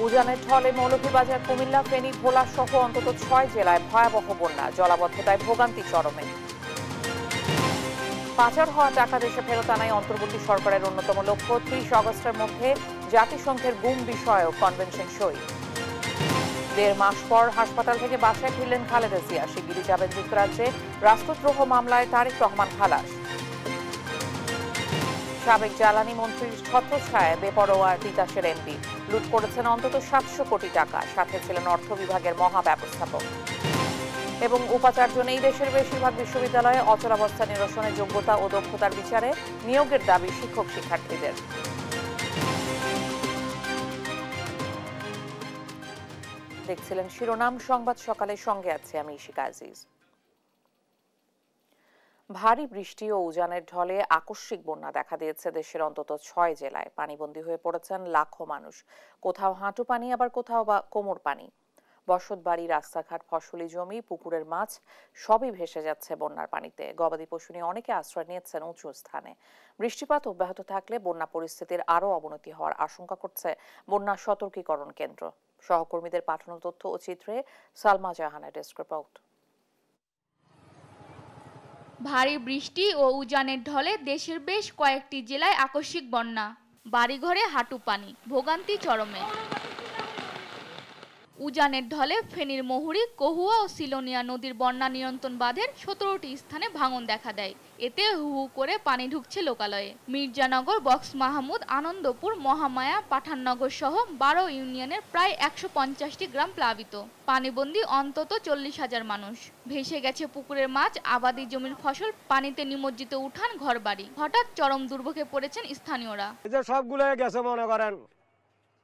উজানের ঢলে মৌলভীবাজার, কুমিল্লা, ফেনী, ভোলা সহ অন্তত 6 জেলায় ভয়াবহ বন্যা, জলাবদ্ধতায় ভোগান্তি চরমে। পাচার হওয়া টাকা দেশে ফেরত আনাই অন্তর্বর্তী সরকারের অন্যতম লক্ষ্য। 30 আগস্টের মধ্যে জাতিসংঘের গুম বিষয়ক কনভেনশন সই। 1.5 মাস পর হাসপাতাল থেকে বাসায় ফিরলেন খালেদা জিয়া। শিগগিরই যাবেন যুক্তরাজ্যে। রাষ্ট্রদ্রোহ মামলায় তারেক রহমান খালাস। সাবেক জ্বালানি মন্ত্রীর ছত্রছায়ায় বেপরোয়া তিতাসের এমপি। লুট করেছেন অন্তত 700 কোটি টাকা। সাথে ছিলেন অর্থ বিভাগের মহাব্যবস্থাপক। এবং উপাচার্য নেই দেশের বেশিরভাগ বিশ্ববিদ্যালয়ে। অচলাবস্থা নিরসনে যোগ্যতা ও দক্ষতার বিচারে নিয়োগের দাবি শিক্ষক শিক্ষার্থীদের। দেখছিলেন শিরোনাম সংবাদ সকালের সঙ্গে আছে আমি ইশিকা আজিজ। ভারী বৃষ্টি ও উজানের ঢলে আকস্মিক বন্যা দেখা দিয়েছে দেশের অন্তত 6 জেলায়। পানিবন্দী হয়ে পড়েছেন লাখো মানুষ। কোথাও হাঁটু পানি, আবার কোথাও বা কোমর পানি। বসতবাড়ি, রাস্তাঘাট, ফসলি জমি, পুকুরের মাছ সবই ভেসে যাচ্ছে বন্যার পানিতে। গবাদি পশু নিয়ে অনেকে আশ্রয় নিয়েছেন উঁচু স্থানে। বৃষ্টিপাত অব্যাহত থাকলে বন্যা পরিস্থিতির আরও অবনতি হওয়ার আশঙ্কা করছে বন্যা সতর্কীকরণ কেন্দ্র। সহকর্মীদের পাঠানো তথ্য ও চিত্রে সালমা জাহানের ডেস্ক রিপোর্ট। ভারী বৃষ্টি ও উজানের ঢলে দেশের বেশ কয়েকটি জেলায় আকস্মিক বন্যা, বাড়িঘরে হাঁটু পানি, ভোগান্তি চরমে। উজানের ঢলে ফেনীর মহুরী, কহুয়া ও সিলোনিয়া নদীর বন্যা নিয়ন্ত্রণ বাঁধের 17টি স্থানে ভাঙন দেখা দেয়। এতে হু হু করে পানি ঢুকছে লোকালয়ে। মির্জানগর, বক্স মাহমুদ, আনন্দপুর, মহামায়া, পাঠাননগর সহ 12 ইউনিয়নের প্রায় 150টি গ্রাম প্লাবিত। পানিবন্দী অন্তত 40,000 মানুষ। ভেসে গেছে পুকুরের মাছ, আবাদি জমির ফসল, পানিতে নিমজ্জিত উঠান, ঘরবাড়ি। হঠাৎ চরম দুর্ভোগে পড়েছেন স্থানীয়রা। সবগুলো গেছে, মনে করেন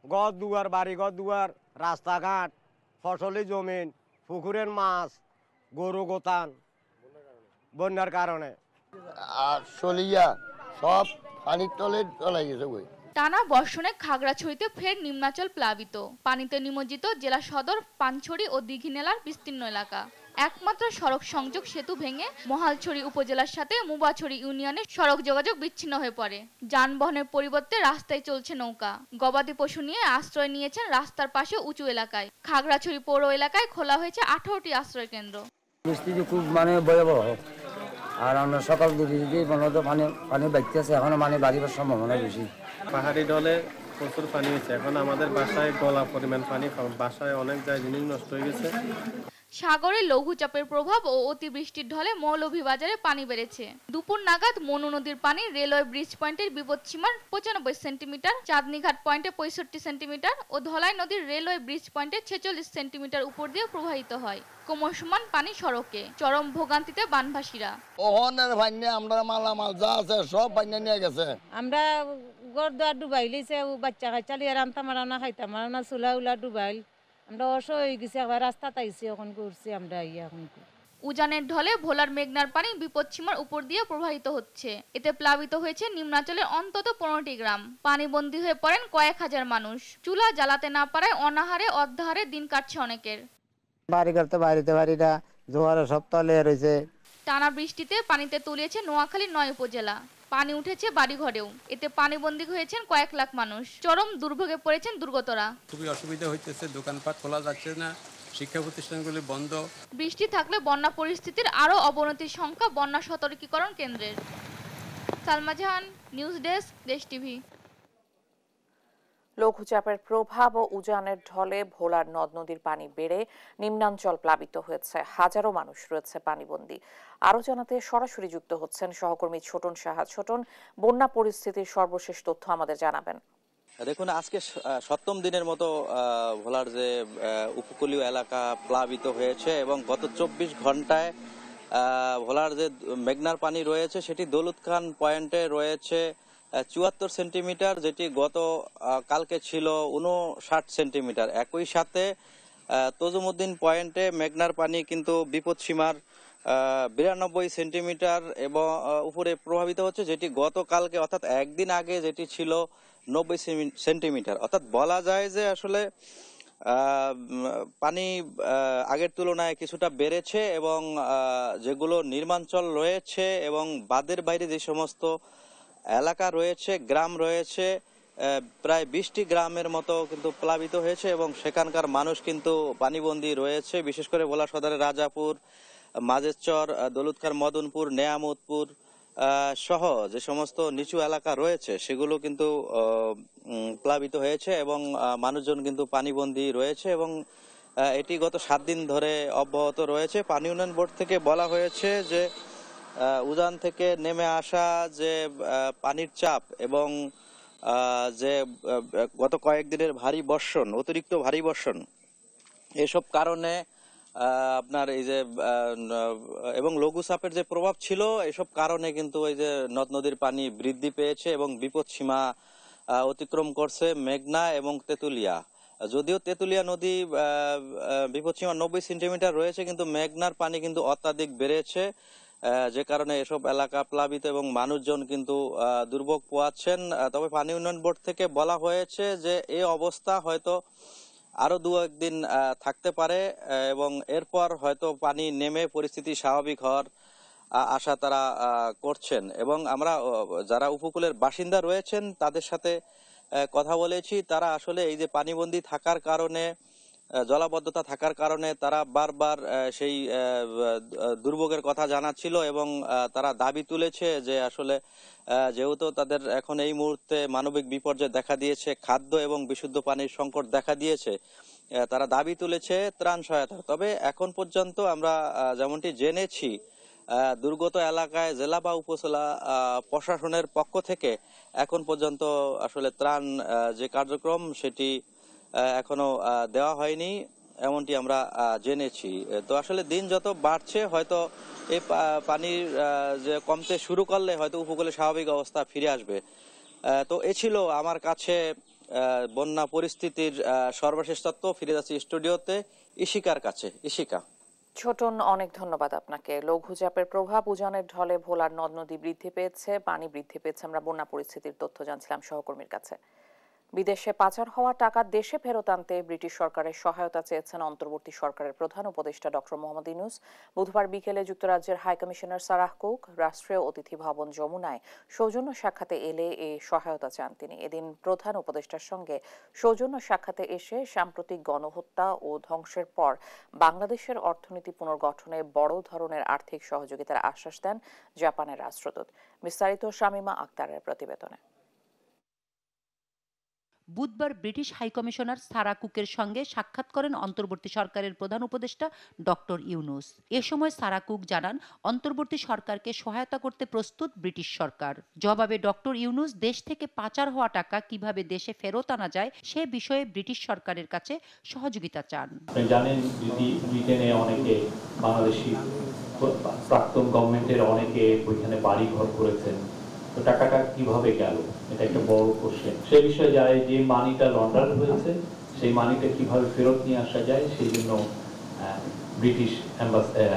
ঘর দুয়ার, বাড়ি ঘর দুয়ার, রাস্তাঘাট, ফসলি জমিন, পুকুরের মাছ, গরু গোতান বন্যার কারণে। আর সলিয়া সব পানির তলে চলে গেছে। টানা বর্ষণে খাগড়াছড়িতে ফের নিম্নাঞ্চল প্লাবিত। পানিতে নিমজ্জিত জেলা সদর, পানছড়ি ও দীঘিনালার বিস্তীর্ণ এলাকা। একমাত্র সড়ক সংযোগ সেতু ভেঙে মহালছড়ি উপজেলার সাথে মুবাছড়ি ইউনিয়নে সড়ক যোগাযোগ বিচ্ছিন্ন হয়ে পড়ে। যানবাহনের পরিবর্তে রাস্তায় চলছে নৌকা। গবাদি পশু নিয়ে আশ্রয় নিয়েছেন রাস্তার পাশে উঁচু এলাকায়। খাগড়াছড়ি পৌর এলাকায় খোলা হয়েছে 18টি আশ্রয় কেন্দ্র। পরিস্থিতি খুব ভয়াবহ। আর আমরা সকাল দিকে পানি বাইতেছে, এখনো বাড়িবার সম্ভাবনা বেশি। পাহাড়ি ঢলে প্রচুর পানি হয়েছে। এখন আমাদের বাসায় গলা পরিমাণ পানি, বাসায় অনেক জিনিস নষ্ট হয়ে গেছে। সাগরে লঘুচাপের প্রভাব ও অতিবৃষ্টির ঢলে মৌলভীবাজারে পানি বেড়েছে। দুপুর নাগাদ মনু নদীর পানি রেলওয়ে ব্রিজ পয়েন্টের বিপদসীমার 95 সেন্টিমিটার, চাঁদনীঘাট পয়েন্টে 65 সেন্টিমিটার ও ধলাই নদীর রেলওয়ে ব্রিজ পয়েন্টে 46 সেন্টিমিটার উপর দিয়ে প্রবাহিত হয়। কোমর সমান পানি সড়কে। চরম ভোগান্তিতে বানভাসীরা। আমরা মালামাল যা আছে সব পানি নিয়ে গেছে। আমরা ঘর দুয়ার ডুবাই লিছে, বাচ্চা কাচ্চা রান্তা মারানা খাইতাম মারানা, চুলা উলা ডুবাইল। আমরা অসহ হয়ে গেছি, আবার রাস্তা তাইছি, এখন করছি আমরা এখন। উজানের ঢলে ভোলার মেঘনার পানি বিপদসীমার উপর দিয়ে প্রবাহিত হচ্ছে। এতে প্লাবিত হয়েছে নিম্নাঞ্চলের অন্তত 15টি গ্রাম। পানিবন্দী হয়ে পড়েন কয়েক হাজার মানুষ। চুলা জ্বালাতে না পারায় অনাহারে অর্ধাহারে দিন কাটছে অনেকের। বাড়ি করতে বাড়িতে বাড়িটা জোয়ারে সব তলে রয়েছে। টানা বৃষ্টিতে পানিতে তলিয়েছে নোয়াখালীর 9 উপজেলা। পানি উঠেছে বাড়িঘরেও। এতে পানিবন্দী হয়েছেন কয়েক লাখ মানুষ। চরম দুর্ভোগে পড়েছেন দুর্গতরা। খুবই অসুবিধা হইতেছে, দোকানপাট খোলা যাচ্ছে না, শিক্ষা প্রতিষ্ঠানগুলি বন্ধ। বৃষ্টি থাকলে বন্যা পরিস্থিতির আরও অবনতির সংখ্যা বন্যা সতর্কীকরণ কেন্দ্রের। সালমা জাহান, নিউজ ডেস্ক, দেশ টিভি। লঘুচাপের প্রভাব ও উজানের ঢলে ভোলার নদ নদীর পানি বেড়ে নিম্নাঞ্চল প্লাবিত হয়েছে। হাজারো মানুষ রয়েছে পানিবন্দী। আরো জানাতে সরাসরি যুক্ত হচ্ছেন সহকর্মী ছোটন সাহা। ছোটন, বন্যা পরিস্থিতির সর্বশেষ তথ্য আমাদের জানাবেন। দেখুন, আজকে 7ম দিনের মতো ভোলার যে উপকূলীয় এলাকা প্লাবিত হয়েছে এবং গত 24 ঘন্টায় ভোলার যে মেঘনার পানি রয়েছে সেটি দৌলত খান পয়েন্টে রয়েছে 74 সেন্টিমিটার, যেটি গত কালকে ছিল 59 সেন্টিমিটার। একই সাথে তজুমুদ্দিন পয়েন্টে মেঘনার পানি কিন্তু বিপদসীমার 92 সেন্টিমিটার এবং উপরে প্রভাবিত হচ্ছে, যেটি গতকালকে অর্থাৎ একদিন আগে যেটি ছিল 90 সেন্টিমিটার। অর্থাৎ বলা যায় যে আসলে পানি আগের তুলনায় কিছুটা বেড়েছে এবং যেগুলো নির্মাঞ্চল রয়েছে এবং বাঁধের বাইরে যে সমস্ত এলাকা রয়েছে, গ্রাম রয়েছে, প্রায় 20টি গ্রামের মতো কিন্তু প্লাবিত হয়েছে এবং সেখানকার মানুষ কিন্তু পানিবন্দী রয়েছে। বিশেষ করে ভোলা সদরের রাজাপুর, মাজেরচর, দৌলতখার মদনপুর, নেয়ামতপুর সহ যে সমস্ত নিচু এলাকা রয়েছে সেগুলো কিন্তু প্লাবিত হয়েছে এবং মানুষজন কিন্তু পানিবন্দী রয়েছে এবং এটি গত 7 দিন ধরে অব্যাহত রয়েছে। পানি উন্নয়ন বোর্ড থেকে বলা হয়েছে যে উজান থেকে নেমে আসা যে পানির চাপ এবং যে গত কয়েকদিনের ভারী বর্ষণ, অতিরিক্ত ভারী বর্ষণ, এসব কারণে আপনার এই যে এবং লঘুচাপের যে প্রভাব ছিল, এসব কারণে কিন্তু এই যে নদ নদীর পানি বৃদ্ধি পেয়েছে এবং বিপদ সীমা অতিক্রম করছে মেঘনা এবং তেঁতুলিয়া। যদিও তেঁতুলিয়া নদী বিপদসীমা 90 সেন্টিমিটার রয়েছে, কিন্তু মেঘনার পানি কিন্তু অত্যাধিক বেড়েছে, যে কারণে এসব এলাকা প্লাবিত এবং মানুষজন কিন্তু দুর্ভোগ পোয়াচ্ছেন। তবে পানি উন্নয়ন বোর্ড থেকে বলা হয়েছে যে এই অবস্থা হয়তো আরো 2-1 দিন থাকতে পারে এবং এরপর হয়তো পানি নেমে পরিস্থিতি স্বাভাবিক হওয়ার আশা তারা করছেন। এবং আমরা যারা উপকূলের বাসিন্দা রয়েছেন তাদের সাথে কথা বলেছি, তারা আসলে এই যে পানিবন্দী থাকার কারণে, জলাবদ্ধতা থাকার কারণে তারা বারবার সেই দুর্ভোগের কথা জানাচ্ছিল এবং তারা দাবি তুলেছে যে আসলে যেহেতু তাদের এখন এই মুহূর্তে মানবিক বিপর্যয় দেখা দিয়েছে, খাদ্য এবং বিশুদ্ধ পানির সংকট দেখা দিয়েছে, তারা দাবি তুলেছে ত্রাণ সহায়তা। তবে এখন পর্যন্ত আমরা যেমনটি জেনেছি, দুর্গত এলাকায় জেলা বা উপজেলা প্রশাসনের পক্ষ থেকে এখন পর্যন্ত আসলে ত্রাণ যে কার্যক্রম সেটি এখনো দেওয়া হয়নি, এমনটি আমরা জেনেছি। তো আসলে দিন যত বাড়ছে হয়তো এই পানির যে কমতে শুরু করলে হয়তো উপকূলে স্বাভাবিক অবস্থা ফিরে আসবে। তো এ ছিল আমার কাছে বন্যা পরিস্থিতির সর্বশেষ তথ্য। ফিরে যাচ্ছি স্টুডিওতে ইশিকার কাছে। ইশিকা। ছোটন, অনেক ধন্যবাদ আপনাকে। লঘুচাপের প্রভাব উজানের ঢলে ভোলার নদ নদী বৃদ্ধি পেয়েছে, পানি বৃদ্ধি পেয়েছে। আমরা বন্যা পরিস্থিতির তথ্য জানছিলাম সহকর্মীর কাছে। বিদেশে পাচার হওয়া টাকা দেশে ফেরত আনতে ব্রিটিশ সরকারের সহায়তা চেয়েছেন অন্তর্বর্তী সরকারের প্রধান উপদেষ্টা ডক্টর মোহাম্মদ ইউনূস। বুধবার বিকেলে যুক্তরাজ্যের হাই কমিশনার সারাহ কুক রাষ্ট্রীয় অতিথি ভবন যমুনায় সৌজন্য সাক্ষাতে এলে এই সহায়তা চান তিনি। এদিন প্রধান উপদেষ্টার সঙ্গে সৌজন্য সাক্ষাতে এসে সাম্প্রতিক গণহত্যা ও ধ্বংসের পর বাংলাদেশের অর্থনীতি পুনর্গঠনে বড় ধরনের আর্থিক সহযোগিতার আশ্বাস দেন জাপানের রাষ্ট্রদূত। বিস্তারিত শামীমা আক্তারের প্রতিবেদনে। বুধবার ব্রিটিশ হাইকমিশনার সারা কুকের সঙ্গে সাক্ষাৎ করেন অন্তর্বর্তী সরকারের প্রধান উপদেষ্টা ডক্টর ইউনূস। এ সময় সারা কুক জানান, অন্তর্বর্তী সরকারকে সহায়তা করতে প্রস্তুত ব্রিটিশ সরকার। জবাবে ডক্টর ইউনূস দেশ থেকে পাচার হওয়া টাকা কিভাবে দেশে ফেরত আনা যায় সে বিষয়ে ব্রিটিশ সরকারের কাছে সহযোগিতা চান। জানেন, ব্রিটেনে অনেকে বাংলাদেশি প্রাক্তন গভর্নমেন্টের অনেকে ওইখানে বাড়ি ঘর করেছেন, তো টাকাটা কিভাবে গেল এটা একটা বড় কোশ্চেন। সে বিষয়ে যায় যে মানিটা লন্ডার হয়েছে সেই মানিটা কিভাবে ফেরত নিয়ে আসা যায় সেই জন্য ব্রিটিশ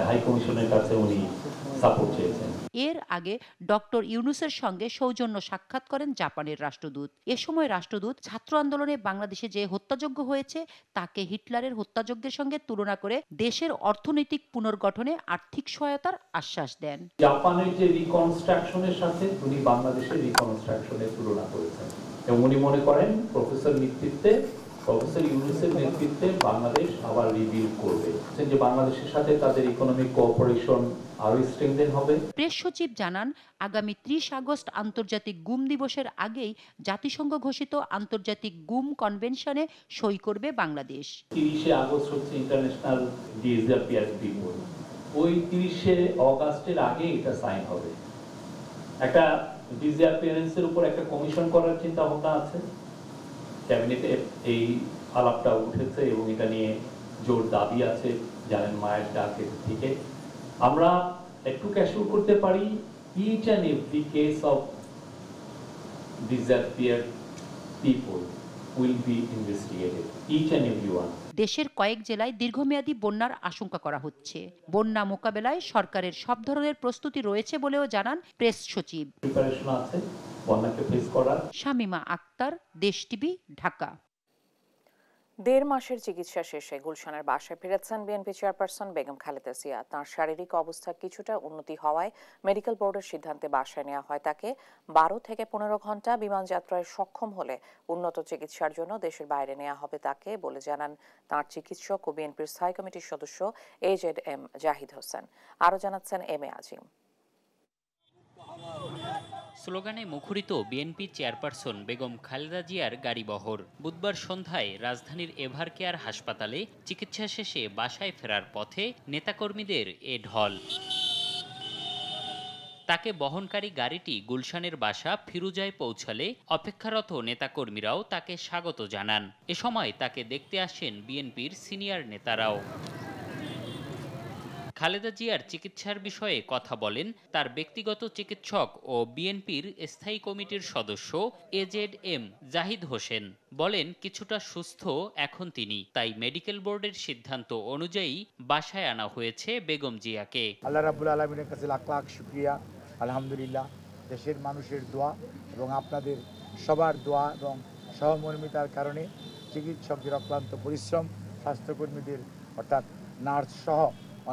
হাই কমিশনের কাছে উনি সাপোর্ট চেয়েছেন। এর আগে ডক্টর ইউনূসের সঙ্গে সৌজন্য সাক্ষাৎ করেন জাপানের রাষ্ট্রদূত। এ সময় রাষ্ট্রদূত ছাত্র আন্দোলনে বাংলাদেশে যে হত্যাযজ্ঞ হয়েছে তাকে হিটলারের হত্যাযজ্ঞের সঙ্গে তুলনা করে দেশের অর্থনৈতিক পুনর্গঠনে আর্থিক সহায়তার আশ্বাস দেন। জাপানের যে রিকনস্ট্রাকশনের সাথে উনি বাংলাদেশের রিকনস্ট্রাকশনের তুলনা করেছেন এবং উনি মনে করেন প্রফেসর ইউনূসের নেতৃত্বে বাংলাদেশ আবার রিভিউ করবে, যে বাংলাদেশের সাথে তাদের ইকোনমিক কোঅপারেশন আরো স্ট্রেংথেন হবে। প্রেস সচিব জানান, আগামী 30 আগস্ট আন্তর্জাতিক গুম দিবসের আগেই জাতিসংঘ ঘোষিত আন্তর্জাতিক গুম কনভেনশনে সই করবে বাংলাদেশ। 30 আগস্ট হচ্ছে ইন্টারন্যাশনাল ডিসঅ্যাপিয়ার্ড পিপল। ওই 30 আগস্টের আগে এটা সাইন হবে। একটা ডিসঅ্যাপিয়ারেন্সের উপর একটা কমিশন করার চিন্তা ভাবনা আছে, ক্যাবিনেটে এই আলাপটা উঠেছে এবং এটা নিয়ে জোর দাবি আছে। জানেন, মায়ের ডাকের থেকে আমরা একটু ক্যাশফুল করতে পারি। Each and every case of disappeared people will be investigated, each and every one. দেশের কয়েক জেলায় দীর্ঘমেয়াদী বন্যার আশঙ্কা করা হচ্ছে। বন্যা মোকাবেলায় সরকারের সব ধরনের প্রস্তুতি রয়েছে বলেও জানান প্রেস সচিব। প্রিপারেশন আছে বন্যাকে ফেস করার। শামীমা আক্তার, দেশ টিভি, ঢাকা। দেড় মাসের চিকিৎসা শেষে গুলশানের বাসায় ফিরেছেন বিএনপি চেয়ারপারসন বেগম খালেদা জিয়া। তাঁর শারীরিক অবস্থা কিছুটা উন্নতি হওয়ায় মেডিকেল বোর্ডের সিদ্ধান্তে বাসায় নেওয়া হয় তাকে। 12 থেকে 15 ঘন্টা বিমান যাত্রায় সক্ষম হলে উন্নত চিকিৎসার জন্য দেশের বাইরে নেওয়া হবে তাকে বলে জানান তাঁর চিকিৎসক ও বিএনপির স্থায়ী কমিটির সদস্য AZM জাহিদ হোসেন। আরও জানাচ্ছেন MA আজিম। স্লোগানে মুখরিত বিএনপি চেয়ারপারসন বেগম খালেদা জিয়ার গাড়িবহর। বুধবার সন্ধ্যায় রাজধানীর এভার কেয়ার হাসপাতালে চিকিৎসা শেষে বাসায় ফেরার পথে নেতাকর্মীদের এ ঢল। তাকে বহনকারী গাড়িটি গুলশানের বাসা ফিরুজায় পৌঁছালে অপেক্ষারত নেতাকর্মীরাও তাকে স্বাগত জানান। এ সময় তাকে দেখতে আসেন বিএনপির সিনিয়র নেতারাও। খালেদা জিয়ার চিকিৎসার বিষয়ে কথা বলেন তার ব্যক্তিগত চিকিৎসক ও বিএনপির স্থায়ী কমিটির সদস্য AZM জাহিদ হোসেন। বলেন কিছুটা সুস্থ এখন তিনি, তাই মেডিকেল বোর্ডের সিদ্ধান্ত অনুযায়ী বাসায় আনা হয়েছে বেগম জিয়াকে। আল্লাহ রাব্বুল আলামিনের কাছে লাখ লাখ শুকরিয়া। আলহামদুলিল্লাহ, দেশের মানুষের দোয়া এবং আপনাদের সবার দোয়া এবং সহমর্মিতার কারণে চিকিৎসকদের অক্লান্ত পরিশ্রম, স্বাস্থ্যকর্মীদের অর্থাৎ নার্স সহ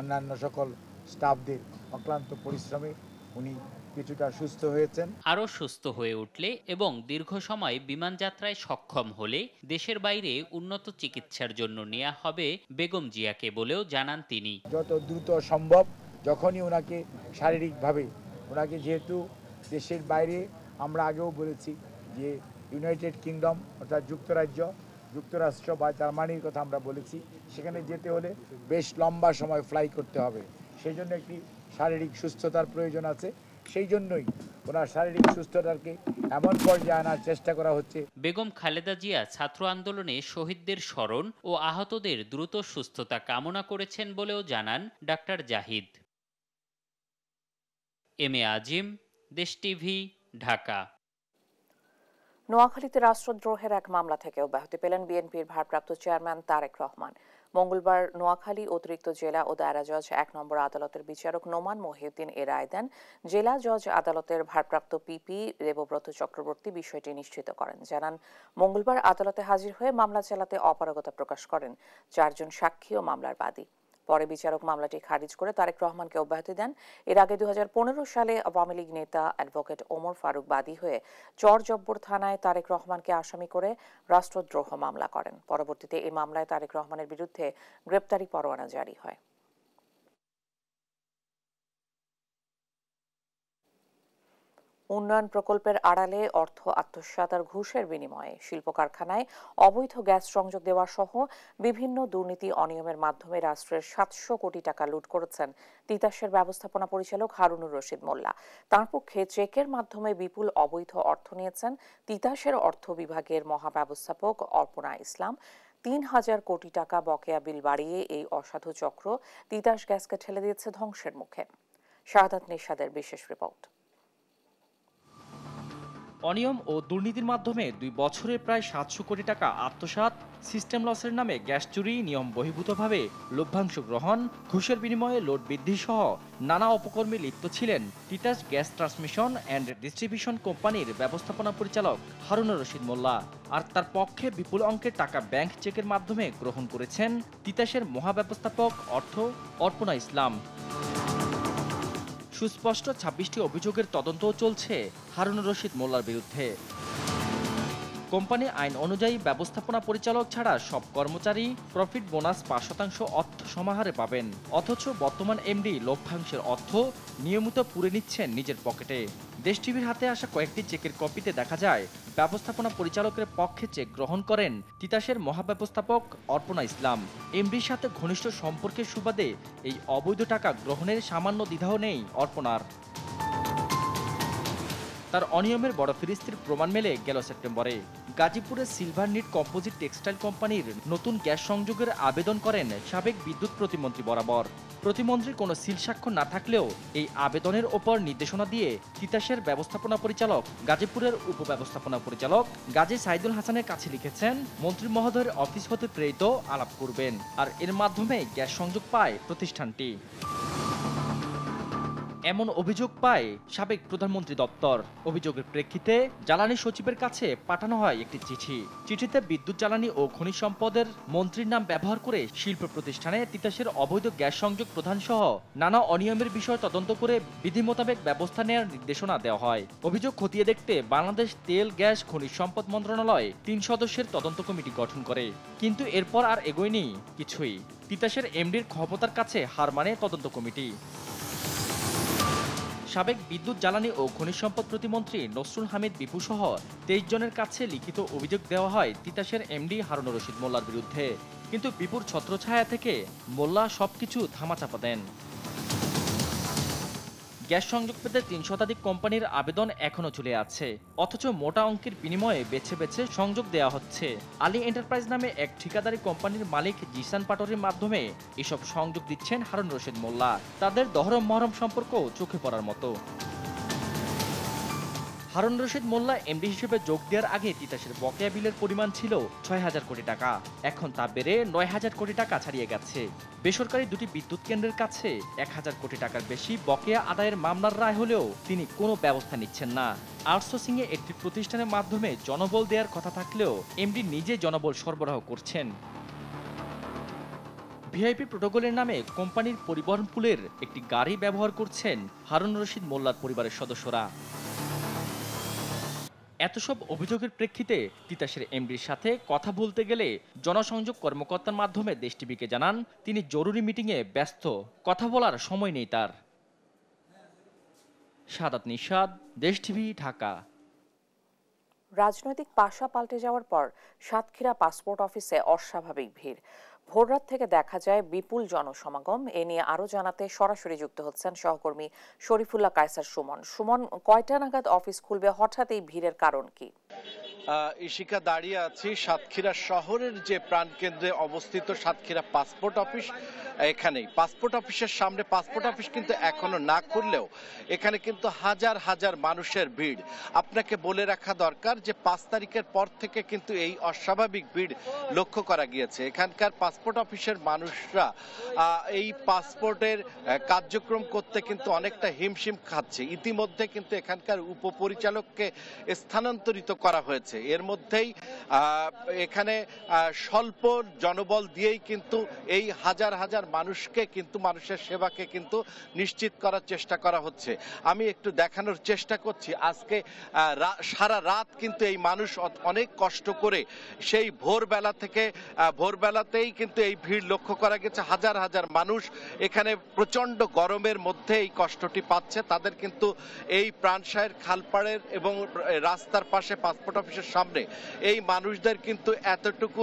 অন্যান্য সকল স্টাফদের অক্লান্ত পরিশ্রমে উনি কিছুটা সুস্থ হয়েছেন। আরও সুস্থ হয়ে উঠলে এবং দীর্ঘ সময় বিমান যাত্রায় সক্ষম হলে দেশের বাইরে উন্নত চিকিৎসার জন্য নেওয়া হবে বেগম জিয়াকে বলেও জানান তিনি। যত দ্রুত সম্ভব, যখনই ওনাকে শারীরিকভাবে, ওনাকে যেহেতু দেশের বাইরে, আমরা আগেও বলেছি যে ইউনাইটেড কিংডম অর্থাৎ যুক্তরাষ্ট্র বা জার্মানির কথা আমরা বলেছি, সেখানে যেতে হলে বেশ লম্বা সময় ফ্লাই করতে হবে। সেই জন্য একটি শারীরিক সুস্থতার প্রয়োজন আছে। সেই জন্যই ওনার শারীরিক সুস্থতাকে এমন পর্যায়ে আনার চেষ্টা করা হচ্ছে। বেগম খালেদা জিয়া ছাত্র আন্দোলনে শহীদদের স্মরণ ও আহতদের দ্রুত সুস্থতা কামনা করেছেন বলেও জানান ডাক্তার জাহিদ। MA আজিম, দেশ টিভি, ঢাকা। নোয়াখালীতে রাষ্ট্রদ্রোহের এক মামলা থেকে অব্যাহতি পেলেন বিএনপির ভারপ্রাপ্ত চেয়ারম্যান তারেক রহমান। মঙ্গলবার নোয়াখালী অতিরিক্ত জেলা ও দায়রা জজ 1 নম্বর আদালতের বিচারক নোমান মহিউদ্দিন এ রায় দেন। জেলা জজ আদালতের ভারপ্রাপ্ত পিপি দেবব্রত চক্রবর্তী বিষয়টি নিশ্চিত করেন। জানান, মঙ্গলবার আদালতে হাজির হয়ে মামলা চালাতে অপারগতা প্রকাশ করেন 4 জন সাক্ষী ও মামলার বাদী। পরে বিচারক মামলাটি খারিজ করে তারেক রহমানকে অব্যাহতি দেন। এর আগে 2015 সালে আওয়ামী লীগ নেতা অ্যাডভোকেট ওমর ফারুক বাদী হয়ে চরজব্বর থানায় তারেক রহমানকে আসামি করে রাষ্ট্রদ্রোহ মামলা করেন। পরবর্তীতে এই মামলায় তারেক রহমানের বিরুদ্ধে গ্রেপ্তারি পরোয়ানা জারি হয়। উন্নয়ন প্রকল্পের আড়ালে অর্থ আত্মসাৎ আর ঘুষের বিনিময়ে শিল্প কারখানায় অবৈধ গ্যাস সংযোগ দেওয়া সহ বিভিন্ন দুর্নীতি অনিয়মের মাধ্যমে রাষ্ট্রের 700 কোটি টাকা লুট করেছেন তিতাসের ব্যবস্থাপনা পরিচালক হারুনুর রশিদ মোল্লা। তার পক্ষে চেকের মাধ্যমে বিপুল অবৈধ অর্থ নিয়েছেন তিতাসের অর্থ বিভাগের মহাব্যবস্থাপক অর্পণা ইসলাম। 3000 কোটি টাকা বকেয়া বিল বাড়িয়ে এই অসাধু চক্র তিতাস গ্যাসকে ঠেলে দিয়েছে ধ্বংসের মুখে। শাহাদাত নিশাদের বিশেষ রিপোর্ট। অনিয়ম ও দুর্নীতির মাধ্যমে 2 বছরে প্রায় 700 কোটি টাকা আত্মসাৎ, সিস্টেম লসের নামে গ্যাস চুরি, নিয়ম বহির্ভূতভাবে লভ্যাংশ গ্রহণ, ঘুষের বিনিময়ে লোড বৃদ্ধি সহ নানা অপকর্মে লিপ্ত ছিলেন Titas gas transmission and distribution কোম্পানির ব্যবস্থাপনা পরিচালক হারুনুর রশিদ মোল্লা। আর তার পক্ষে বিপুল অঙ্কের টাকা ব্যাংক চেকের মাধ্যমে গ্রহণ করেছেন তিতাসের মহাব্যবস্থাপক অর্পণা ইসলাম। সুস্পষ্ট 26টি অভিযোগের তদন্তও চলছে হারুনুর রশিদ মোল্লার বিরুদ্ধে। কোম্পানি আইন অনুযায়ী ব্যবস্থাপনা পরিচালক ছাড়া সব কর্মচারী প্রফিট বোনাস 5% অর্থ সমাহারে পাবেন, অথচ বর্তমান এমডি লভ্যাংশের অর্থ নিয়মিত পুরে নিচ্ছেন নিজের পকেটে। দেশ টিভির হাতে আসা কয়েকটি চেকের কপিতে দেখা যায় ব্যবস্থাপনা পরিচালকের পক্ষে চেক গ্রহণ করেন তিতাসের মহাব্যবস্থাপক অর্পণা ইসলাম। এমডির সাথে ঘনিষ্ঠ সম্পর্কের সুবাদে এই অবৈধ টাকা গ্রহণের সামান্য দ্বিধাও নেই অর্পণার। তার অনিয়মের বড় ফিরিস্তির প্রমাণ মেলে গেল সেপ্টেম্বরে। গাজীপুরের সিলভার নিট কম্পোজিট টেক্সটাইল কোম্পানির নতুন গ্যাস সংযোগের আবেদন করেন সাবেক বিদ্যুৎ প্রতিমন্ত্রী বরাবর। প্রতিমন্ত্রীর কোনো সিল স্বাক্ষর না থাকলেও এই আবেদনের ওপর নির্দেশনা দিয়ে তিতাসের ব্যবস্থাপনা পরিচালক গাজীপুরের উপব্যবস্থাপনা পরিচালক গাজী সাইদুল হাসানের কাছে লিখেছেন মন্ত্রী মহোদয়ের অফিস হতে প্রেরিত আলাপ করবেন, আর এর মাধ্যমে গ্যাস সংযোগ পায় প্রতিষ্ঠানটি। এমন অভিযোগ পায় সাবেক প্রধানমন্ত্রী দপ্তর। অভিযোগের প্রেক্ষিতে জ্বালানি সচিবের কাছে পাঠানো হয় একটি চিঠি। চিঠিতে বিদ্যুৎ, জ্বালানি ও খনিজ সম্পদের মন্ত্রীর নাম ব্যবহার করে শিল্প প্রতিষ্ঠানে তিতাসের অবৈধ গ্যাস সংযোগ প্রদান সহ নানা অনিয়মের বিষয় তদন্ত করে বিধি মোতাবেক ব্যবস্থা নেওয়ার নির্দেশনা দেওয়া হয়। অভিযোগ খতিয়ে দেখতে বাংলাদেশ তেল, গ্যাস, খনিজ সম্পদ মন্ত্রণালয় 3 সদস্যের তদন্ত কমিটি গঠন করে, কিন্তু এরপর আর এগোয়নি কিছুই। তিতাসের এমডির ক্ষমতার কাছে হার মানে তদন্ত কমিটি। সাবেক বিদ্যুৎ, জ্বালানি ও খনিজ সম্পদ প্রতিমন্ত্রী নসরুল হামিদ বিপু সহ 23 জনের কাছে লিখিত অভিযোগ দেওয়া হয় তিতাসের এমডি হারুনুর রশিদ মোল্লার বিরুদ্ধে, কিন্তু বিপুর ছত্রছায়া থেকে মোল্লা সবকিছু ধামাচাপা দেন। গ্যাস সংযোগ পেতে 3 শতাধিক কোম্পানির আবেদন এখনো ঝুলে আছে, অথচ মোটা অঙ্কের বিনিময়ে বেছে বেছে সংযোগ দেওয়া হচ্ছে। আলী এন্টারপ্রাইজ নামে এক ঠিকাদারি কোম্পানির মালিক জিসান পাটোয়ারির মাধ্যমে এসব সংযোগ দিচ্ছেন হারুনুর রশিদ মোল্লা। তাদের দহরম মহরম সম্পর্ক চোখে পড়ার মতো। হারুনুর রশিদ মোল্লা এমডি হিসেবে যোগ দেওয়ার আগে তিতাসের বকেয়া বিলের পরিমাণ ছিল 6,000 কোটি টাকা, এখন তা বেড়ে 9,000 কোটি টাকা ছাড়িয়ে গেছে। বেসরকারি 2টি বিদ্যুৎ কেন্দ্রের কাছে 1,000 কোটি টাকার বেশি বকেয়া আদায়ের মামলার রায় হলেও তিনি কোনো ব্যবস্থা নিচ্ছেন না। আউটসোর্সিংয়ে একটি প্রতিষ্ঠানের মাধ্যমে জনবল দেওয়ার কথা থাকলেও এমডি নিজে জনবল সরবরাহ করছেন। ভিআইপি প্রোটোকলের নামে কোম্পানির পরিবহন পুলের একটি গাড়ি ব্যবহার করছেন হারুনুর রশিদ মোল্লার পরিবারের সদস্যরা। এত সব অভিযোগের প্রেক্ষিতে তিতাসের এমডির সাথে কথা বলতে গেলে জনসংযোগ কর্মকর্তার মাধ্যমে দেশ টিভিকে জানান তিনি জরুরি মিটিংয়ে ব্যস্ত, কথা বলার সময় নেই তার। সাদাত নিশাদ, দেশ টিভি, ঢাকা। রাজনৈতিক পাশা পাল্টে যাওয়ার পর সাতক্ষীরা পাসপোর্ট অফিসে অস্বাভাবিক ভিড়। ভোররাত থেকে দেখা যায় বিপুল জনসমাগম। এ নিয়ে আরো জানাতে সরাসরি যুক্ত হচ্ছেন সহকর্মী শরীফুল্লাহ কায়সার সুমন। সুমন, কয়টা নাগাদ অফিস খুলবে? হঠাৎ এই ভিড়ের কারণ কি? ইশিকা, দাঁড়িয়ে আছি সাতক্ষীরা শহরের যে প্রাণকেন্দ্রে অবস্থিত সাতক্ষীরা পাসপোর্ট অফিস। এখানেই পাসপোর্ট অফিসের সামনে, পাসপোর্ট অফিস কিন্তু এখনো না খুললেও এখানে কিন্তু হাজার হাজার মানুষের ভিড়। আপনাকে বলে রাখা দরকার যে 5 তারিখের পর থেকে কিন্তু এই অস্বাভাবিক ভিড় লক্ষ্য করা গিয়েছে। এখানকার পাসপোর্ট অফিসের মানুষরা এই পাসপোর্টের কার্যক্রম করতে কিন্তু অনেকটা হিমশিম খাচ্ছে। ইতিমধ্যে কিন্তু এখানকার উপপরিচালককে স্থানান্তরিত করা হয়েছে। এর মধ্যেই এখানে স্বল্প জনবল দিয়েই কিন্তু এই হাজার হাজার মানুষকে কিন্তু, মানুষের সেবাকে কিন্তু নিশ্চিত করার চেষ্টা করা হচ্ছে। আমি একটু দেখানোর চেষ্টা করছি। আজকে সারা রাত কিন্তু এই মানুষ অনেক কষ্ট করে সেই ভোরবেলাতেই কিন্তু এই ভিড় লক্ষ্য করা গেছে। হাজার হাজার মানুষ এখানে প্রচন্ড গরমের মধ্যে এই কষ্টটি পাচ্ছে। তাদের কিন্তু এই প্রাণসায়ের খালপাড়ের এবং রাস্তার পাশে পাসপোর্ট অফিসের সামনে এই মানুষদের কিন্তু এতটুকু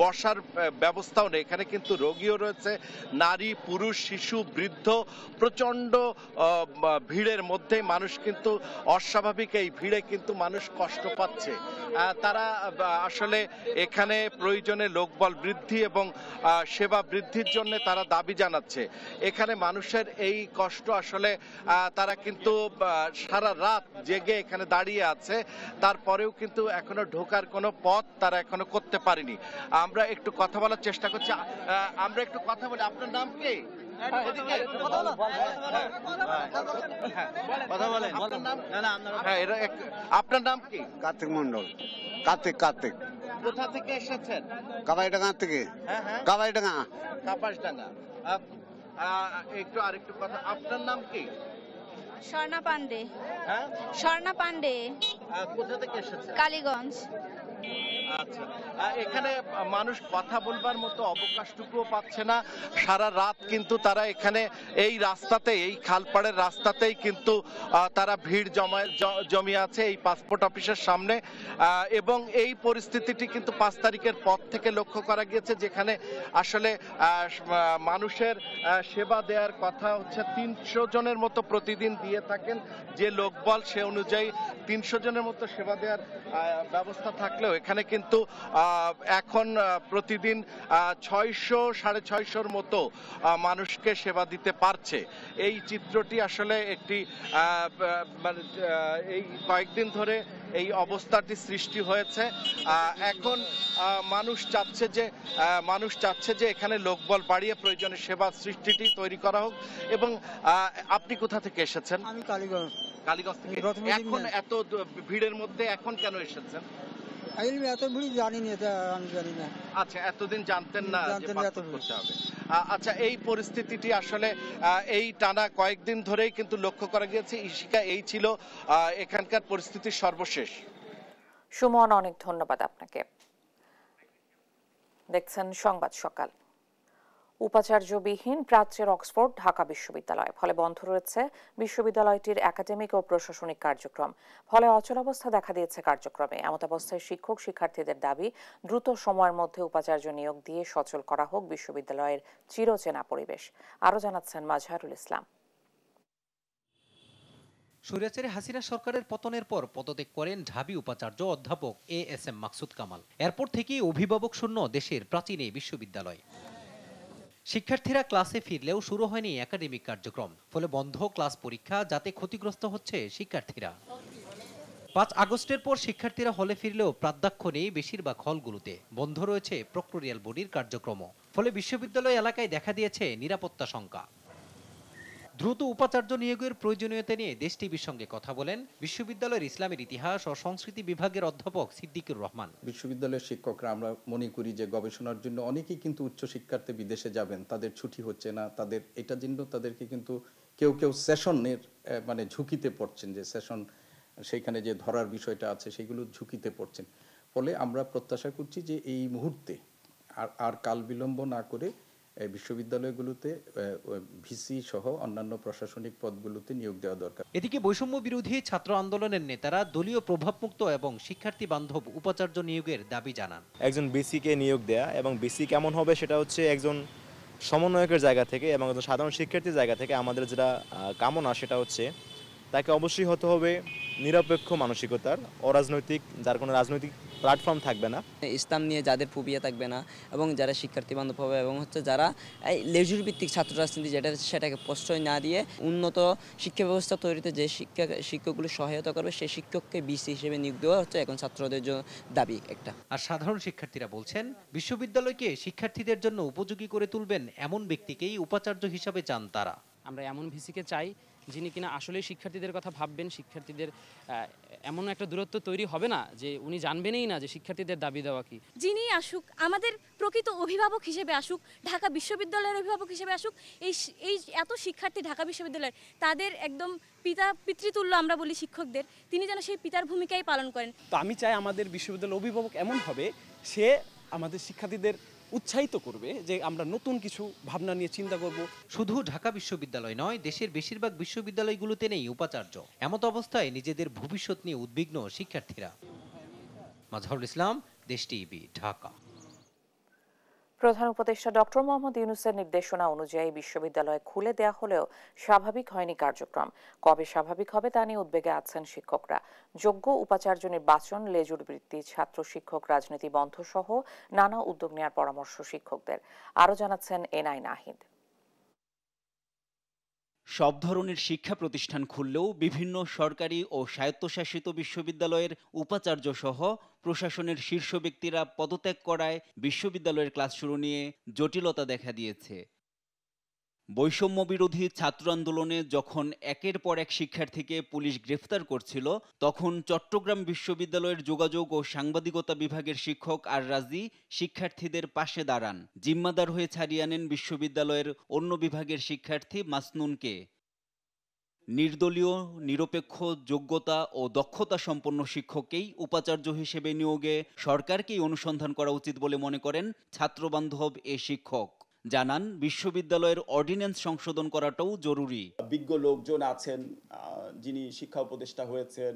বসার ব্যবস্থাও নেই। এখানে কিন্তু রোগীও রয়েছে, নারী, পুরুষ, শিশু, বৃদ্ধ। প্রচন্ড ভিড়ের মধ্যে মানুষ কিন্তু অস্বাভাবিক এই ভিড়ে কিন্তু মানুষ কষ্ট পাচ্ছে। তারা আসলে এখানে প্রয়োজনে লোকবল বৃদ্ধি এবং সেবা বৃদ্ধির জন্য তারা দাবি জানাচ্ছে। এখানে মানুষের এই কষ্ট আসলে তারা কিন্তু সারা রাত জেগে এখানে দাঁড়িয়ে আছে, তারপরেও কিন্তু এখনো ঢোকার কোনো পথ তারা এখনো করতে পারেনি। আমরা একটু কথা বলার চেষ্টা করছি। আমরা একটু কথা বলি। আপনার নাম কি? আপনার নাম কি? কার্তিক মন্ডল। কার্তিক। কোথা থেকে এসেছেন? কাবাইডাঙ্গা থেকে। কাবাইডাঙ্গা। কাপাসডাঙ্গা। একটু আরেকটু কথা। আপনার নাম কি? স্বর্ণা পান্ডে। হ্যাঁ, স্বর্ণা পান্ডে। কোথা থেকে এসেছেন? কালীগঞ্জ। আচ্ছা, এখানে মানুষ কথা বলবার মতো অবকাশটুকুও পাচ্ছে না। সারা রাত কিন্তু তারা এখানে এই রাস্তাতে, এই খালপাড়ের রাস্তাতেই কিন্তু তারা ভিড় জমিয়ে আছে এই পাসপোর্ট অফিসের সামনে। এবং এই পরিস্থিতিটি কিন্তু 5 তারিখের পর থেকে লক্ষ্য করা গিয়েছে, যেখানে আসলে মানুষের সেবা দেওয়ার কথা হচ্ছে 300 জনের মতো প্রতিদিন দিয়ে থাকেন যে লোকবল, সে অনুযায়ী 300 জনের মতো সেবা দেওয়ার ব্যবস্থা থাকলেও এখানে কিন্তু এখন প্রতিদিন 600-650 মতো মানুষকে সেবা দিতে পারছে। এই চিত্রটি আসলে একটি মানে এই কয়েকদিন ধরে এই অবস্থাটি সৃষ্টি হয়েছে। এখন মানুষ চাচ্ছে যে এখানে লোকবল বাড়িয়ে প্রয়োজনে সেবা সৃষ্টিটি তৈরি করা হোক। এবং আপনি কোথা থেকে এসেছেন? আমি কালীগঞ্জ থেকে। এখন এত ভিড়ের মধ্যে এখন কেন এসেছেন? এত ভিড় জানি না, আমি জানি না। আচ্ছা, এতদিন জানতেন না যে পাসপোর্ট করতে হবে। আচ্ছা, এই পরিস্থিতিটি আসলে এই টানা কয়েকদিন ধরেই কিন্তু লক্ষ্য করা গিয়েছে। ইশিকা, এই ছিল এখানকার পরিস্থিতির সর্বশেষ। সুমন, অনেক ধন্যবাদ আপনাকে। দেখছেন সংবাদ সকাল। উপাচার্যবিহীন প্রাচ্যের অক্সফোর্ড ঢাকা বিশ্ববিদ্যালয়, ফলে বন্ধ রয়েছে বিশ্ববিদ্যালয়টির একাডেমিক ও প্রশাসনিক কার্যক্রম। ফলে অচলাবস্থা দেখা দিয়েছে কার্যক্রমে। এমতাবস্থায় শিক্ষক শিক্ষার্থীদের দাবি দ্রুত সময়ের মধ্যে উপাচার্য নিয়োগ দিয়ে সচল করা হোক বিশ্ববিদ্যালয়ের চিরচেনা পরিবেশ। আরও জানাচ্ছেন মাজহারুল ইসলাম। স্বৈরাচারী হাসিনা সরকারের পতনের পর পদত্যাগ করেন ঢাবি উপাচার্য অধ্যাপক ASM মাকসুদ কামাল। এরপর থেকেই অভিভাবক শূন্য দেশের প্রাচীন এই বিশ্ববিদ্যালয়। শিক্ষার্থীরা ক্লাসে ফিরলেও শুরু হয়নি একাডেমিক কার্যক্রম, ফলে বন্ধ ক্লাস পরীক্ষা, যাতে ক্ষতিগ্রস্ত হচ্ছে শিক্ষার্থীরা। 5 আগস্টের পর শিক্ষার্থীরা হলে ফিরলেও প্রাধ্যক্ষ নেই বেশিরভাগ হলগুলোতে। বন্ধ রয়েছে প্রক্টোরিয়াল বডির কার্যক্রম, ফলে বিশ্ববিদ্যালয় এলাকায় দেখা দিয়েছে নিরাপত্তা শঙ্কা। দ্রুত উপাচার্য নিয়োগের প্রয়োজনীয়তা নিয়ে দেশ টিভির সঙ্গে কথা বলেন বিশ্ববিদ্যালয়ের ইসলামের ইতিহাস ও সংস্কৃতি বিভাগের অধ্যাপক সিদ্দিকুর রহমান। বিশ্ববিদ্যালয়ের শিক্ষকরা আমরা মনে করি যে গবেষণার জন্য অনেকেই কিন্তু উচ্চ শিক্ষার্থী বিদেশে যাবেন, তাদের ছুটি হচ্ছে না, তাদের এটার জন্য তাদেরকে কিন্তু কেউ সেশনের মানে ঝুঁকিতে পড়ছেন, যে সেশন সেইখানে যে ধরার বিষয়টা আছে সেগুলো ঝুঁকিতে পড়ছেন। ফলে আমরা প্রত্যাশা করছি যে এই মুহূর্তে আর কাল বিলম্ব না করে বিশ্ববিদ্যালয়গুলোতে ভিসি সহ অন্যান্য প্রশাসনিক পদগুলোতে নিয়োগ দেওয়া দরকার। এদিকে বৈষম্য বিরোধী ছাত্র আন্দোলনের নেতারা দলীয় প্রভাবমুক্ত এবং শিক্ষার্থী বান্ধব উপাচার্য নিয়োগের দাবি জানান। একজন বিসিকে নিয়োগ দেয়া, এবং বিসি কেমন হবে সেটা হচ্ছে একজন সমন্বয়কের জায়গা থেকে এবং একজন সাধারণ শিক্ষার্থীর জায়গা থেকে আমাদের যেটা কামনা সেটা হচ্ছে তাকে অবশ্যই হতে হবে নিরপেক্ষ মানসিকতার, অরাজনৈতিক, যার কোনো রাজনৈতিক প্ল্যাটফর্ম থাকবে না, ইসলাম নিয়ে যাদের ফোবিয়া থাকবে না, এবং যারা শিক্ষার্থী বান্ধব হবে, এবং যারা এই লেজুর ভিত্তিক ছাত্র রাজনীতি যেটা সেটাকে প্রশ্রয় না দিয়ে উন্নত শিক্ষা ব্যবস্থা তৈরিতে যে শিক্ষকগুলো সহায়তা করবে সেই শিক্ষককে বিসি হিসেবে নিয়োগ দেওয়া হচ্ছে এখন ছাত্রদের জন্য দাবি একটা। আর সাধারণ শিক্ষার্থীরা বলছেন বিশ্ববিদ্যালয়কে শিক্ষার্থীদের জন্য উপযোগী করে তুলবেন এমন ব্যক্তিকেই উপাচার্য হিসাবে চান তারা। আমরা এমন ভিসিকে চাই যিনি কিনা আসলে শিক্ষার্থীদের কথা ভাববেন, শিক্ষার্থীদের এমন একটা দূরত্ব তৈরি হবে না যে উনি জানবেনই না যে শিক্ষার্থীদের দাবি দেওয়া কি। যিনি আসুক, আমাদের প্রকৃত অভিভাবক হিসেবে আসুক, ঢাকা বিশ্ববিদ্যালয়ের অভিভাবক হিসেবে আসুক। এই এত শিক্ষার্থী ঢাকা বিশ্ববিদ্যালয়ের, তাদের একদম পিতৃতুল্য আমরা বলি শিক্ষকদের, তিনি যেন সেই পিতার ভূমিকাই পালন করেন। তো আমি চাই আমাদের বিশ্ববিদ্যালয়ের অভিভাবক এমন হবে, সে আমাদের শিক্ষার্থীদের উৎসাহিত করবে যে আমরা নতুন কিছু ভাবনা নিয়ে চিন্তা করব। শুধু ঢাকা বিশ্ববিদ্যালয় নয়, দেশের বেশিরভাগ বিশ্ববিদ্যালয়গুলোতে নেই উপাচার্য। এমত অবস্থায় নিজেদের ভবিষ্যৎ নিয়ে উদ্বিগ্ন শিক্ষার্থীরা। মাজহারুল ইসলাম, দেশ টিভি, ঢাকা। প্রধান উপদেষ্টা ডক্টর মোহাম্মদ ইউনূসের নির্দেশনা অনুযায়ী বিশ্ববিদ্যালয় খুলে দেয়া হলেও স্বাভাবিক হয়নি কার্যক্রম। কবে স্বাভাবিক হবে তা নিয়ে উদ্বেগে আছেন শিক্ষকরা। যোগ্য উপাচার্য নির্বাচন, লেজুর বৃত্তি, ছাত্র শিক্ষক রাজনীতি বন্ধ সহ নানা উদ্যোগ নেওয়ার পরামর্শ শিক্ষকদের। আরও জানাচ্ছেন এনআই নাহিদ। সব ধরনের শিক্ষা প্রতিষ্ঠান খুললেও বিভিন্ন সরকারি ও স্বায়ত্তশাসিত বিশ্ববিদ্যালয়ের উপাচার্য সহ প্রশাসনের শীর্ষ ব্যক্তিরা পদত্যাগ করায় বিশ্ববিদ্যালয়ের ক্লাস শুরু নিয়ে জটিলতা দেখা দিয়েছে। বৈষম্য বিরোধী ছাত্র আন্দোলনে যখন একের পর এক শিক্ষার্থীকে পুলিশ গ্রেফতার করছিল, তখন চট্টগ্রাম বিশ্ববিদ্যালয়ের যোগাযোগ ও সাংবাদিকতা বিভাগের শিক্ষক আর রাজি শিক্ষার্থীদের পাশে দাঁড়ান। জিম্মাদার হয়ে ছাড়িয়ে আনেন বিশ্ববিদ্যালয়ের অন্য বিভাগের শিক্ষার্থী মাসনুনকে। নির্দলীয়, নিরপেক্ষ, যোগ্যতা ও দক্ষতা সম্পন্ন শিক্ষককেই উপাচার্য হিসেবে নিয়োগে সরকারকেই অনুসন্ধান করা উচিত বলে মনে করেন ছাত্রবান্ধব এ শিক্ষক। জানান, বিশ্ববিদ্যালয়ের অর্ডিন্যান্স সংশোধন করাটাও জরুরি। বিজ্ঞ লোকজন আছেন যিনি শিক্ষা উপদেষ্টা হয়েছেন,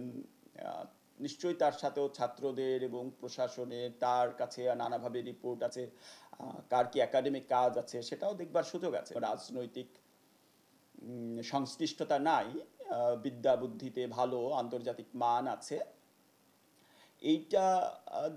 নিশ্চয়ই তার সাথেও ছাত্রদের এবং প্রশাসনের তার কাছে নানাভাবে রিপোর্ট আছে, কার কি একাডেমিক কাজ আছে সেটাও দেখবার সুযোগ আছে। রাজনৈতিক সংশ্লিষ্টতা নাই, বিদ্যা বুদ্ধিতে ভালো, আন্তর্জাতিক মান আছে, এইটা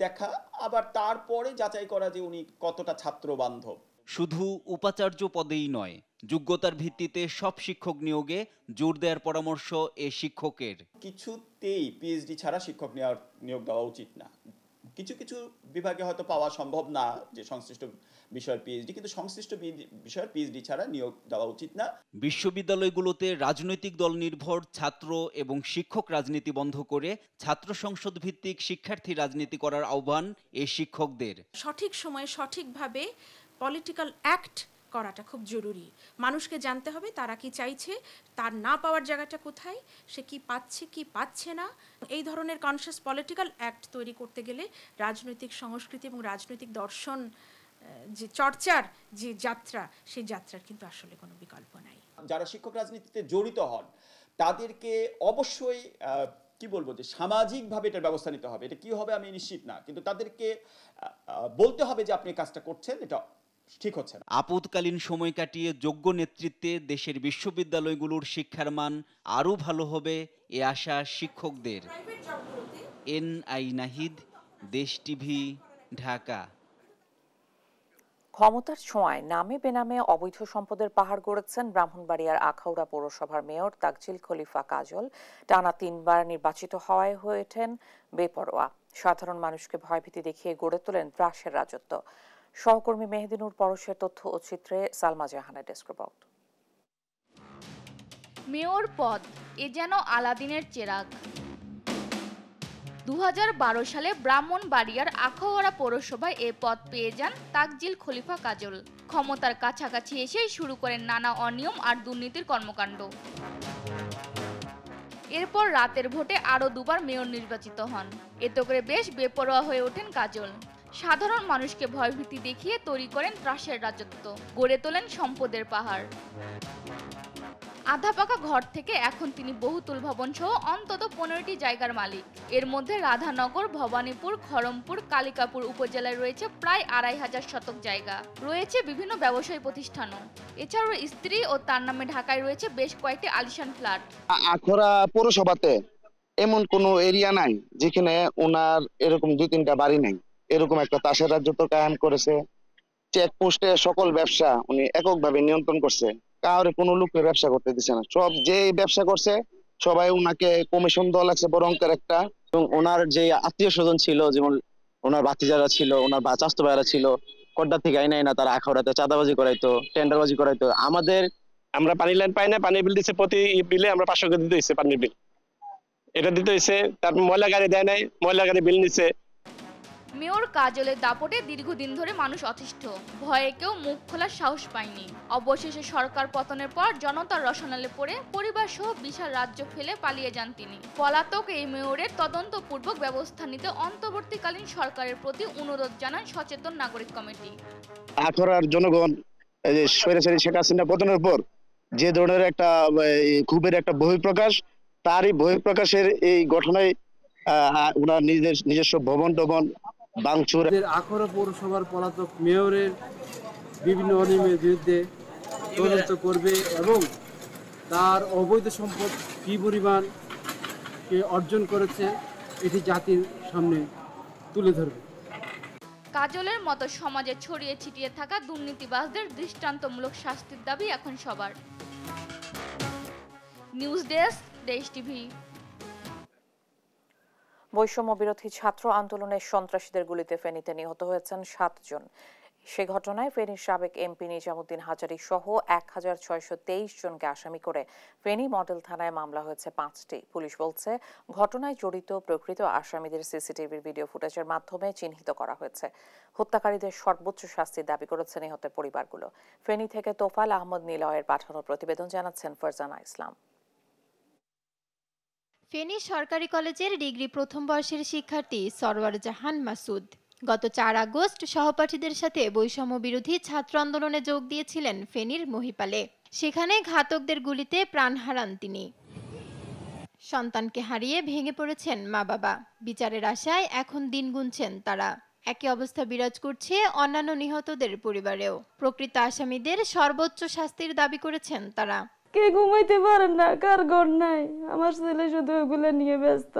দেখা, আবার তারপরে যাচাই করা যে উনি কতটা ছাত্র বান্ধব। শুধু উপাচার্য পদেই নয়, যোগ্যতার ভিত্তিতে সব শিক্ষক নিয়োগে জোর দেওয়ার পরামর্শ এ শিক্ষকের। কিছুতেই পিএইচডি ছাড়া শিক্ষক নিয়োগ দেওয়া উচিত না। কিছু কিছু বিভাগে হয়তো পাওয়া সম্ভব না যে সংশ্লিষ্ট বিষয়ের পিএইচডি, কিন্তু সংশ্লিষ্ট বিষয়ের পিএইচডি ছাড়া নিয়োগ দেওয়া উচিত না। বিশ্ববিদ্যালয়গুলোতে রাজনৈতিক দল নির্ভর ছাত্র এবং শিক্ষক রাজনীতি বন্ধ করে ছাত্র সংসদ ভিত্তিক শিক্ষার্থী রাজনীতি করার আহ্বান এই শিক্ষকদের। সঠিক সময়ে সঠিকভাবে পলিটিক্যাল অ্যাক্ট করাটা খুব জরুরি। মানুষকে জানতে হবে তারা কি চাইছে, তার না পাওয়ার জায়গাটা কোথায়, সে কি পাচ্ছে কি পাচ্ছে না। এই ধরনের কনসিয়াস পলিটিক্যাল অ্যাক্ট তৈরি করতে গেলে রাজনৈতিক সংস্কৃতি এবং রাজনৈতিক দর্শন যে চর্চার যে যাত্রা, সেই যাত্রার কিন্তু আসলে কোনো বিকল্প নাই। যারা শিক্ষক রাজনীতিতে জড়িত হন তাদেরকে অবশ্যই কি বলবো যে সামাজিকভাবে এটার ব্যবস্থা নিতে হবে। এটা কি হবে আমি নিশ্চিত না, কিন্তু তাদেরকে বলতে হবে যে আপনি কাজটা করছেন এটা ঠিক হচ্ছে না। আপদকালীন সময় কাটিয়ে যোগ্য নেতৃত্বে দেশের বিশ্ববিদ্যালয়গুলোর শিক্ষার মান আরও ভালো হবে এ আশা শিক্ষকদের। এনআই নাহিদ, দেশ টিভি, ঢাকা। ক্ষমতার ছোঁয়ায় নামে বেনামে অবৈধ সম্পদের পাহাড় গড়েছেন ব্রাহ্মণবাড়িয়ার আখাউড়া পৌরসভার মেয়র তাকজিল খলিফা কাজল। টানা 3 বার নির্বাচিত হওয়ায় হয়ে ওঠেন বেপরোয়া। সাধারণ মানুষকে ভয়ভীতি দেখিয়ে গড়ে তোলেন ত্রাসের রাজত্ব। সহকর্মী মেহেদিনুর পরশের তথ্য ও চিত্রে সালমা জাহানের ডেস্ক রিপোর্ট। মেয়র পদ এ যেন আলাদিনের চেরাগ। 2012 সালে ব্রাহ্মণবাড়িয়ার আখাউড়া পৌরসভায় এ পদ পেয়ে যান তাকজিল খলিফা কাজল। ক্ষমতার কাছাকাছি এসেই শুরু করেন নানা অনিয়ম আর দুর্নীতির কর্মকাণ্ড। এরপর রাতের ভোটে আরও 2 বার মেয়র নির্বাচিত হন। এতে করে বেশ বেপরোয়া হয়ে ওঠেন কাজল। সাধারণ মানুষকে ভয়ভীতি দেখিয়ে তৈরি করেন ত্রাসের রাজত্ব, গড়ে তোলেন সম্পদের পাহাড়। আধা পাকা ঘর থেকে এখন তিনি বহুতল ভবন সহ অন্তত 15টি জায়গার মালিক। এর মধ্যে রাধানগর, ভবানীপুর, খড়মপুর, কালিকাপুর উপজেলায় রয়েছে প্রায় 2500 শতক জায়গা। রয়েছে বিভিন্ন ব্যবসায়ী প্রতিষ্ঠানও। এছাড়াও স্ত্রী ও তার নামে ঢাকায় রয়েছে বেশ কয়েকটি আলিশান ফ্ল্যাট। আখাউড়া পৌরসভাতে এমন কোনো এরিয়া নাই যেখানে ওনার এরকম 2-3টা বাড়ি নাই। এরকম একটা ত্রাসের রাজত্ব কায়েম করেছে। চেকপোস্টে সকল ব্যবসা উনি এককভাবে নিয়ন্ত্রণ করছে। কাউরে কোনো লোককে ব্যবসা করতে দিচ্ছে না। সব যে ব্যবসা করছে সবাই ওনাকে কমিশন দেওয়া লাগছে বড় অঙ্কের একটা। এবং ওনার যে আত্মীয় স্বজন ছিল, যেমন ওনার ভাতিজারা ছিল, ওনার চাচাতো ভাইরা ছিল, কড্ডা থেকে আইনা না তারা আখাউড়াতে চাঁদাবাজি করাইতো, টেন্ডারবাজি করাইতো। আমরা পানি লাইন পাই না, পানির বিল দিচ্ছে প্রতি বিলে আমরা 500 করে দিতে হয়েছে পানির বিল। এটা দিতে হয়েছে। তারপর ময়লা গাড়ি দেয় নাই, ময়লা গাড়ি বিল নিচ্ছে। মেয়র কাজলের দাপটে দীর্ঘদিন ধরে মানুষ অতিষ্ঠ, ভয়ে কেউ মুখ খোলার সাহস পায়নি। অবশেষে সরকার পতনের পর জনতার রসনালে পড়ে পরিবার সহ বিশাল রাজ্য ফেলে পালিয়ে যান তিনি। পলাতক এই মেয়রের তদন্তপূর্বক ব্যবস্থা নিতে অন্তর্বর্তীকালীন সরকারের প্রতি অনুরোধ জানান সচেতন নাগরিক কমিটি। আখাউড়ার জনগণ এই যে স্বৈরাচারী শেখ হাসিনা পতনের পর যে ধরনের একটা ক্ষোভের একটা বহিঃপ্রকাশ, তারই বহিঃপ্রকাশের এই ঘটনায় ওনার নিজস্ব ভবন টবন ভাঙচুর। আখাউড়া পৌরসভার পলাতক মেয়রের বিভিন্ন অনিয়মের বিরুদ্ধে তদন্ত করবে এবং তার অবৈধ সম্পদ কি পরিমাণ অর্জন করেছে এটি জাতির সামনে তুলে ধরবে। কাজলের মতো সমাজে ছড়িয়ে ছিটিয়ে থাকা দুর্নীতিবাজদের দৃষ্টান্তমূলক শাস্তির দাবি এখন সবার। নিউজ ডেস্ক, দেশ টিভি। বৈষম্য বিরোধী ছাত্র আন্দোলনের সন্ত্রাসীদের গুলিতে ফেনীতে নিহত হয়েছেন 7 জন। সে ঘটনায় ফেনীর সাবেক এমপি নিজামুদ্দিন হাজারী সহ 1623 জনকে আসামি করে ফেনী মডেল থানায় মামলা হয়েছে 5টি। পুলিশ বলছে ঘটনায় জড়িত প্রকৃত আসামিদের সিসিটিভির ভিডিও ফুটেজের মাধ্যমে চিহ্নিত করা হয়েছে। হত্যাকারীদের সর্বোচ্চ শাস্তির দাবি করেছে নিহতের পরিবারগুলো। ফেনী থেকে তোফাল আহমদ নিলয়ের পাঠানো প্রতিবেদন জানাচ্ছেন ফারজানা ইসলাম। ফেনী সরকারি কলেজের ডিগ্রি প্রথম বর্ষের শিক্ষার্থী সরওয়ার জাহান মাসুদ গত 4 আগস্ট সহপাঠীদের সাথে বৈষম্য বিরোধী ছাত্র আন্দোলনে যোগ দিয়েছিলেন ফেনীর মহিপালে। সেখানে ঘাতকদের গুলিতে প্রাণ হারান তিনি। সন্তানকে হারিয়ে ভেঙে পড়েছেন মা বাবা। বিচারের আশায় এখন দিন গুনছেন তারা। একই অবস্থা বিরাজ করছে অন্যান্য নিহতদের পরিবারেও। প্রকৃত আসামিদের সর্বোচ্চ শাস্তির দাবি করেছেন তারা। কে ঘুমাইতে পারেন না, কার ঘর নাই, আমার ছেলে শুধু ওগুলো নিয়ে ব্যস্ত।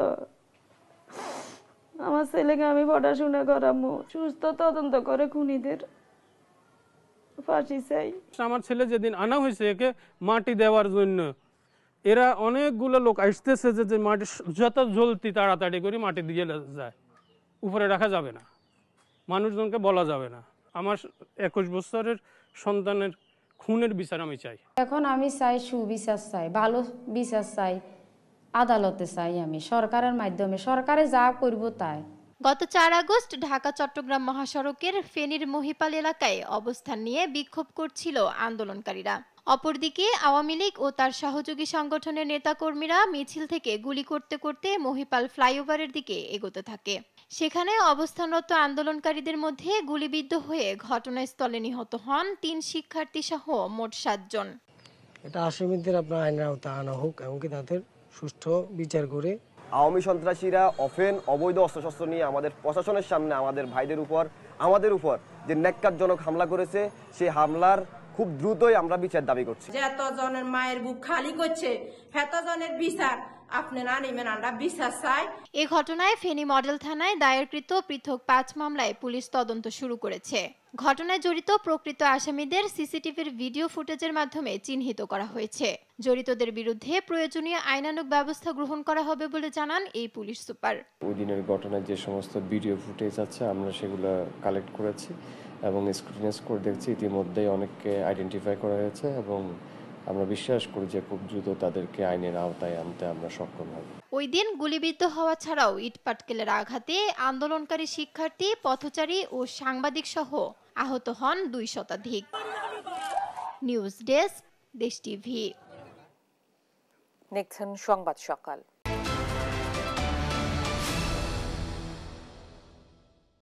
আমার ছেলেকে আমি পড়াশোনা করাবো, সুস্থ তদন্ত করে খুনিদের ফাঁসি চাই। আমার ছেলে যেদিন আনা হয়েছে একে মাটি দেওয়ার জন্য, এরা অনেকগুলো লোক আসতেছে যে মাটি যত জলদি তাড়াতাড়ি করে মাটি দিয়ে যায়, উপরে রাখা যাবে না, মানুষজনকে বলা যাবে না। আমার 21 বছরের সন্তানের খুনের বিচার আমি চাই। এখন আমি চাই সুবিচার চাই, ভালো বিচার চাই, আদালতে চাই আমি, সরকারের মাধ্যমে সরকারে যা করব তাই। গত 4 আগস্ট ঢাকা চট্টগ্রাম মহাসড়কের ফেনীর মহিপাল এলাকায় অবস্থান নিয়ে বিক্ষোভ করছিল আন্দোলনকারীরা। অপরদিকে আওয়ামী লীগ ও তার সহযোগী সংগঠনের নেতাকর্মীরা মিছিল থেকে গুলি করতে করতে মহিপাল ফ্লাইওভারের দিকে এগোতে থাকে। সেখানে অবস্থানরত আন্দোলনকারীদের মধ্যে গুলিবিদ্ধ হয়ে ঘটনাস্থলে নিহত হন 3 শিক্ষার্থী সহ মোট 7 জন। এটা আসামিদের আপনার আইনের আওতায় আনা হোক এবং তাদের সুষ্ঠু বিচার করে। আওয়ামী সন্ত্রাসীরা অবৈধ অস্ত্রশস্ত্র নিয়ে আমাদের প্রশাসনের সামনে আমাদের ভাইদের উপর, আমাদের উপর যে ন্যাক্কারজনক হামলা করেছে, সেই হামলার খুব দ্রুতই আমরা বিচার দাবি করছি। যে এতজনের মায়ের বুক খালি করছে, এতজনের বিচার আপনি না নেবেন, আমরা বিচার চাই। এই ঘটনায় ফেনী মডেল থানায় দায়েরকৃত পৃথক 5 মামলায় পুলিশ তদন্ত শুরু করেছে। ঘটনায় জড়িত প্রকৃত আসামিদের সিসিটিভির ভিডিও ফুটেজের মাধ্যমে চিহ্নিত করা হয়েছে। জড়িতদের বিরুদ্ধে প্রয়োজনীয় আইনানুগ ব্যবস্থা গ্রহণ করা হবে বলে জানান এই পুলিশ সুপার। ওই দিনের ঘটনায় যে সমস্ত ভিডিও ফুটেজ আছে আমরা সেগুলো কালেক্ট করেছি এবং স্ক্রুটিনাইজ করে দেখছি, ইতিমধ্যেই অনেককে আইডেন্টিফাই করা হয়েছে এবং আমরা বিশ্বাস করি যে খুব দ্রুত তাদেরকে আইনের আওতায় আনতে আমরা সক্ষম হব। ওই দিন গুলিবিদ্ধ হওয়া ছাড়াও ইটপাটকেলের আঘাতে আন্দোলনকারী শিক্ষার্থী, পথচারী ও সাংবাদিক সহ আহত হন 2 শতাধিক। নিউজ ডেস্ক, দেশ টিভি। দেখছেন সংবাদ সকাল।